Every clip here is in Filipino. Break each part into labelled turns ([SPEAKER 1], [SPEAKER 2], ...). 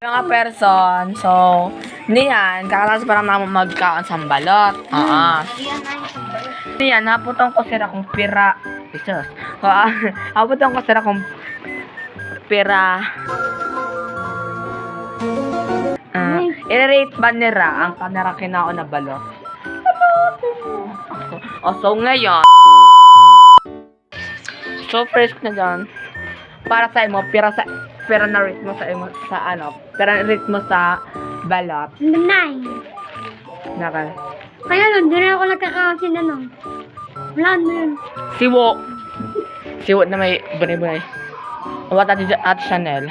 [SPEAKER 1] Mga person, so, niyan, kakalakas parang naman magkaon sa balot. Niyan, naputong ko sila kung pira. Jesus. Naputong ko sila kung pira. I-rate ba nila ang kanara kinaon na balot? So ngayon, so first na dyan, para sa imo, pera na rate mo sa imo, sa ano, pera na rate mo sa balot.
[SPEAKER 2] 9.
[SPEAKER 1] Nakal.
[SPEAKER 2] Kaya nun, di rin ako nagkakasin na nun. Wala na yun.
[SPEAKER 1] Siwo. Siwo na may bunay-bunay. What at Chanel.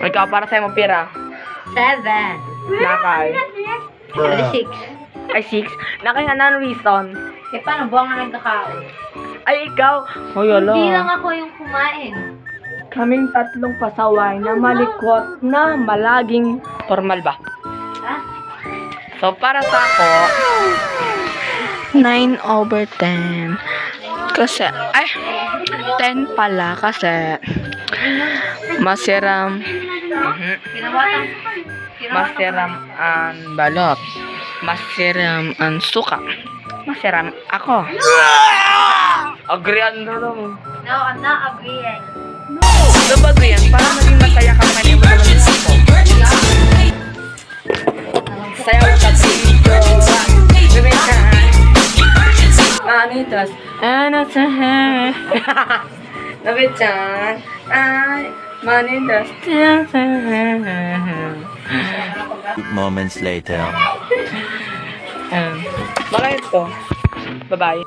[SPEAKER 1] Ikaw, para sa imo, pera.
[SPEAKER 2] 7.
[SPEAKER 1] Nakal.
[SPEAKER 2] 6.
[SPEAKER 1] Ay, 6. Nakal nga na reason.
[SPEAKER 2] Eh, paano buwang nga nagkakaon?
[SPEAKER 1] Ay, ikaw. Hoy, ala.
[SPEAKER 2] Hindi lang ako yung kumain.
[SPEAKER 1] Kaming tatlong pasaway na malikot na malaging formal ba?
[SPEAKER 2] Ha?
[SPEAKER 1] So, para sa ako, 9/10. Kasi, ay, 10 pala kasi masiram, masiram ang balot, masiram ang suka, masiram ako. Agreean na lang.
[SPEAKER 2] No, I'm not agreeing.
[SPEAKER 1] Ano ba yan? Para maging masaya ka pa niya mo naman ako. Sayaw ka dito. Bibigyan. Manitas. Ano sa hair? Nabigyan. Ay, manitas.
[SPEAKER 3] Moments later.
[SPEAKER 1] Baka ito. Bye-bye.